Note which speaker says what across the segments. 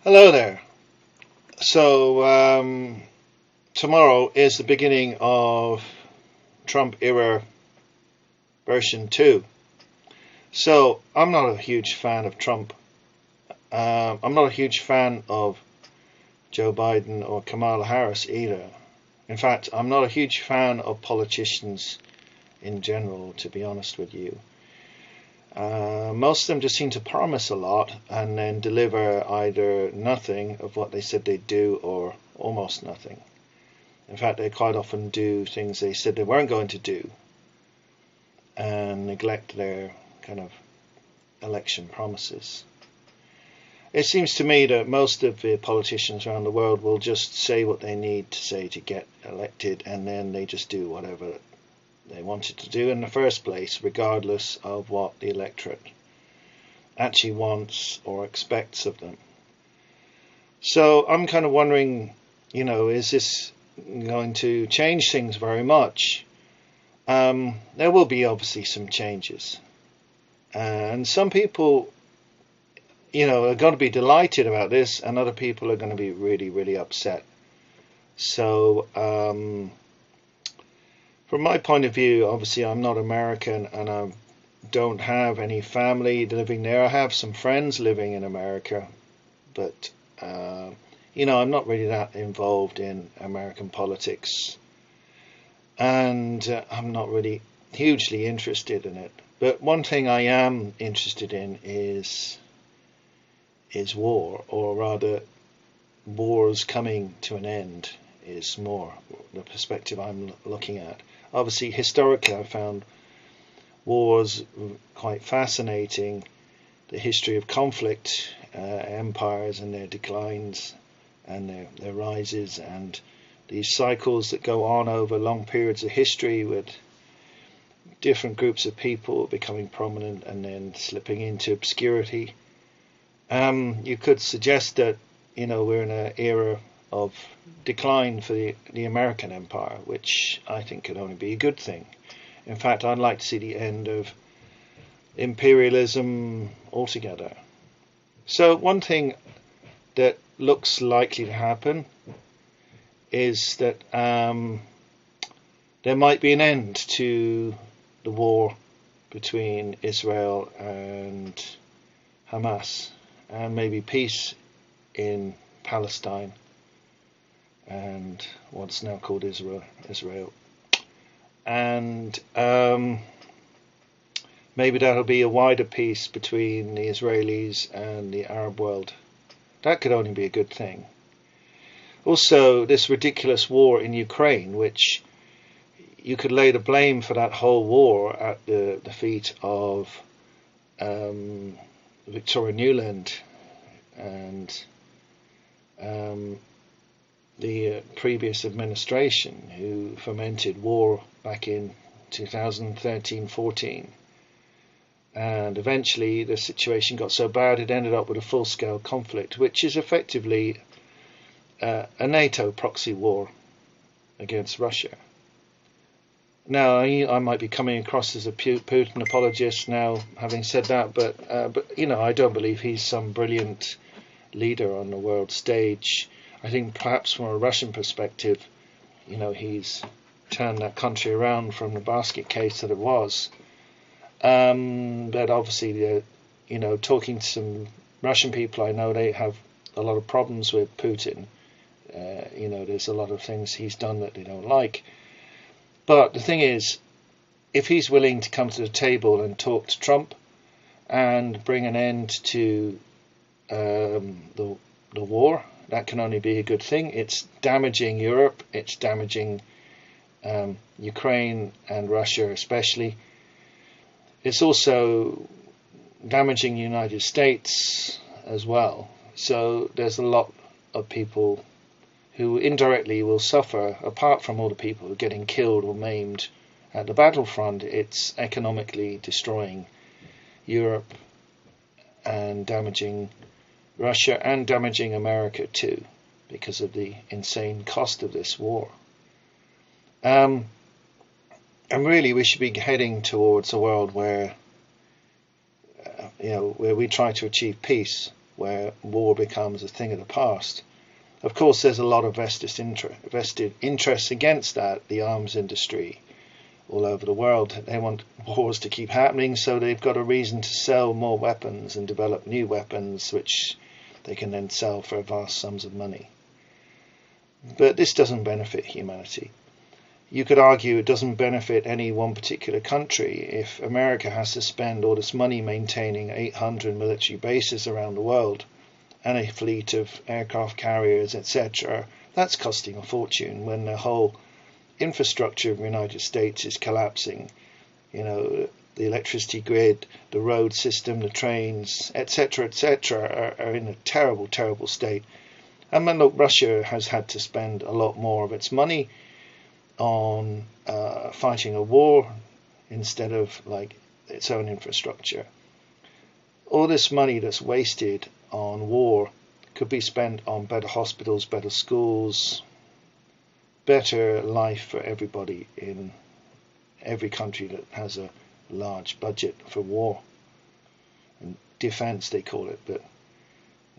Speaker 1: Hello there. So, tomorrow is the beginning of Trump era version 2. So, I'm not a huge fan of Trump. I'm not a huge fan of Joe Biden or Kamala Harris either. In fact, I'm not a huge fan of politicians in general, to be honest with you. Most of them just seem to promise a lot and then deliver either nothing of what they said they'd do or almost nothing. In fact, they quite often do things they said they weren't going to do and neglect their kind of election promises. It seems to me that most of the politicians around the world will just say what they need to say to get elected, and then they just do whatever they wanted to do in the first place, regardless of what the electorate actually wants or expects of them. So I'm kind of wondering, is this going to change things very much? There will be obviously some changes. And some people, are going to be delighted about this, and other people are going to be really, really upset. So, from my point of view, obviously I'm not American and I don't have any family living there. I have some friends living in America, but I'm not really that involved in American politics, and I'm not really hugely interested in it. But one thing I am interested in is war, or rather wars coming to an end is more the perspective I'm looking at. Obviously, historically, I found wars quite fascinating. The history of conflict, empires and their declines and their rises, and these cycles that go on over long periods of history with different groups of people becoming prominent and then slipping into obscurity. You could suggest that, we're in an era of decline for the American empire, which I think could only be a good thing. In fact, I'd like to see the end of imperialism altogether. So one thing that looks likely to happen is that there might be an end to the war between Israel and Hamas, and maybe peace in Palestine and what's now called Israel. And maybe that'll be a wider peace between the Israelis and the Arab world. That could only be a good thing. Also, this ridiculous war in Ukraine, which you could lay the blame for that whole war at the feet of Victoria Nuland and the previous administration, who fomented war back in 2013-14. And eventually the situation got so bad it ended up with a full-scale conflict, which is effectively a NATO proxy war against Russia. Now, I might be coming across as a Putin apologist now, having said that, but I don't believe he's some brilliant leader on the world stage. I think perhaps from a Russian perspective, he's turned that country around from the basket case that it was. But obviously, talking to some Russian people I know, they have a lot of problems with Putin. There's a lot of things he's done that they don't like. But the thing is, if he's willing to come to the table and talk to Trump and bring an end to the war, that can only be a good thing. It's damaging Europe. It's damaging Ukraine and Russia especially. It's also damaging the United States as well. So there's a lot of people who indirectly will suffer, apart from all the people who are getting killed or maimed at the battlefront. It's economically destroying Europe and damaging Russia and damaging America too, because of the insane cost of this war. And really, we should be heading towards a world where, where we try to achieve peace where war becomes a thing of the past. Of course, there's a lot of vested interests against that. The arms industry all over the world, they want wars to keep happening, so they've got a reason to sell more weapons and develop new weapons, which they can then sell for vast sums of money. But this doesn't benefit humanity. You could argue it doesn't benefit any one particular country. If America has to spend all this money maintaining 800 military bases around the world and a fleet of aircraft carriers, etc., that's costing a fortune when the whole infrastructure of the United States is collapsing. You know, the electricity grid, the road system, the trains, etc., are in a terrible, terrible state. And then look, Russia has had to spend a lot more of its money on fighting a war instead of like its own infrastructure. All this money that's wasted on war could be spent on better hospitals, better schools, better life for everybody in every country that has a large budget for war and defense, they call it. But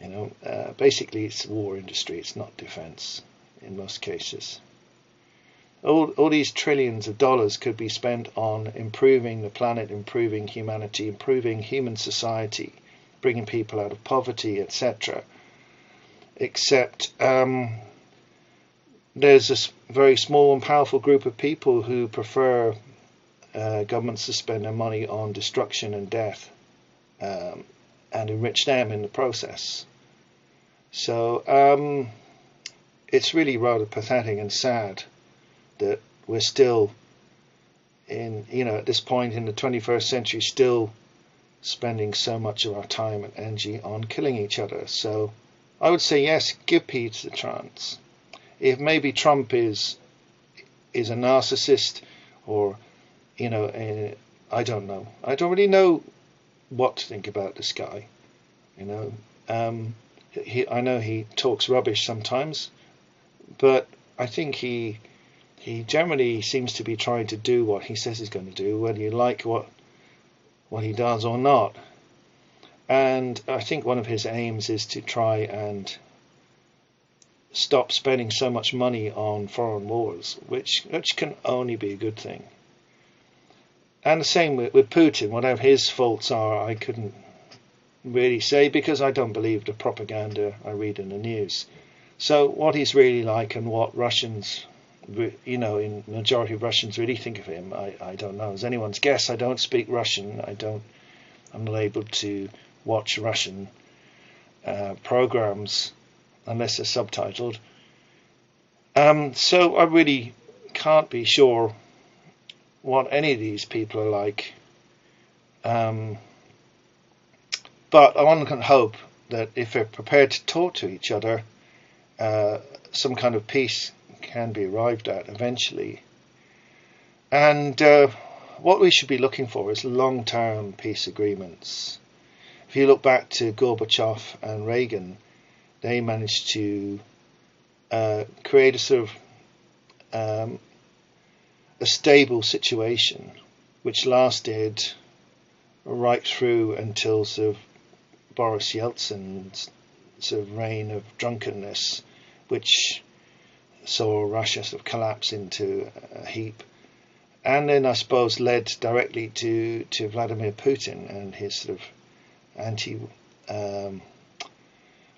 Speaker 1: you know, basically it's war industry, it's not defense in most cases. All these trillions of dollars could be spent on improving the planet, improving humanity, improving human society, bringing people out of poverty, etc. Except there's a very small and powerful group of people who prefer governments to spend their money on destruction and death and enrich them in the process. So it's really rather pathetic and sad that we're still in, you know, at this point in the 21st century, still spending so much of our time and energy on killing each other. So I would say yes, give peace a chance. If maybe Trump is a narcissist, or you know, I don't know. I don't really know what to think about this guy. You know, I know he talks rubbish sometimes, but I think he generally seems to be trying to do what he says he's going to do, whether you like what he does or not. And I think one of his aims is to try and stop spending so much money on foreign wars, which can only be a good thing. And the same with Putin. Whatever his faults are, I couldn't really say, because I don't believe the propaganda I read in the news. So what he's really like and what Russians, you know, in majority of Russians really think of him, I don't know. It's anyone's guess. I don't speak Russian. I'm not able to watch Russian programs unless they're subtitled. So I really can't be sure what any of these people are like. But one can hope that if they're prepared to talk to each other, some kind of peace can be arrived at eventually. And what we should be looking for is long-term peace agreements. If you look back to Gorbachech and Reagan, they managed to create a sort of a stable situation which lasted right through until sort of Boris Yeltsin's sort of reign of drunkenness, which saw Russia sort of collapse into a heap, and then I suppose led directly to Vladimir Putin and his sort of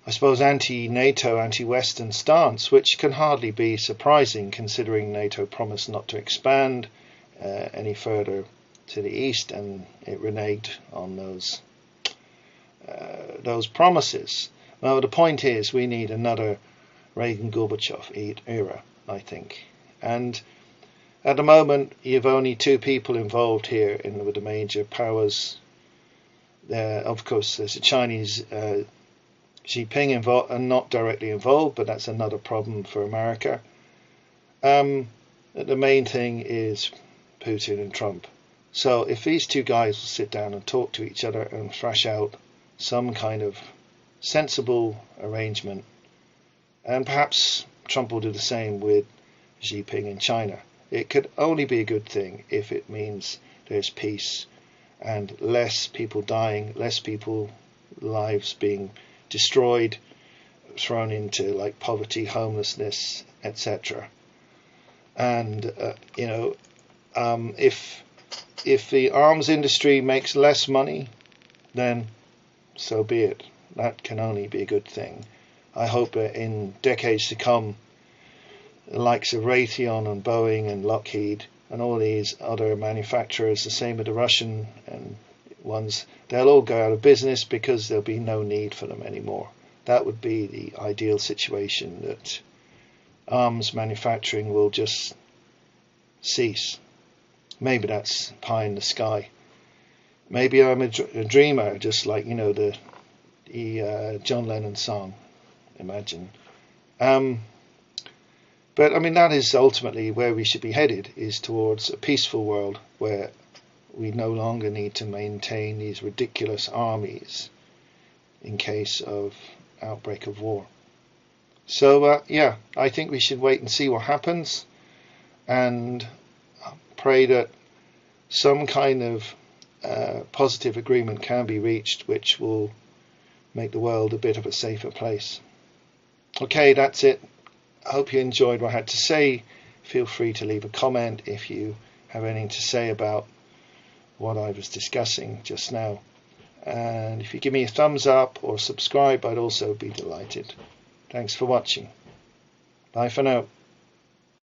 Speaker 1: anti-NATO, anti-Western stance, which can hardly be surprising considering NATO promised not to expand any further to the east, and it reneged on those promises. Now the point is, we need another Reagan-Gorbachev era, I think. And at the moment, you've only two people involved here with the major powers. Of course, there's a Chinese Jinping involved, and not directly involved, but that's another problem for America. The main thing is Putin and Trump. So if these two guys will sit down and talk to each other and thrash out some kind of sensible arrangement, and perhaps Trump will do the same with Xi Jinping in China, it could only be a good thing if it means there's peace and less people dying, less people lives being destroyed, thrown into like poverty, homelessness, etc. And if the arms industry makes less money, then so be it. That can only be a good thing. I hope that in decades to come, the likes of Raytheon and Boeing and Lockheed and all these other manufacturers, the same with the Russian and ones, they'll all go out of business because there'll be no need for them anymore. That would be the ideal situation, that arms manufacturing will just cease. Maybe that's pie in the sky. Maybe I'm a dreamer, just like, the John Lennon song, Imagine. But I mean, that is ultimately where we should be headed, is towards a peaceful world where we no longer need to maintain these ridiculous armies in case of outbreak of war. So I think we should wait and see what happens, and pray that some kind of positive agreement can be reached which will make the world a bit of a safer place. Okay, that's it. I hope you enjoyed what I had to say. Feel free to leave a comment if you have anything to say about what I was discussing just now. And if you give me a thumbs up or subscribe, I'd also be delighted. Thanks for watching. Bye for now.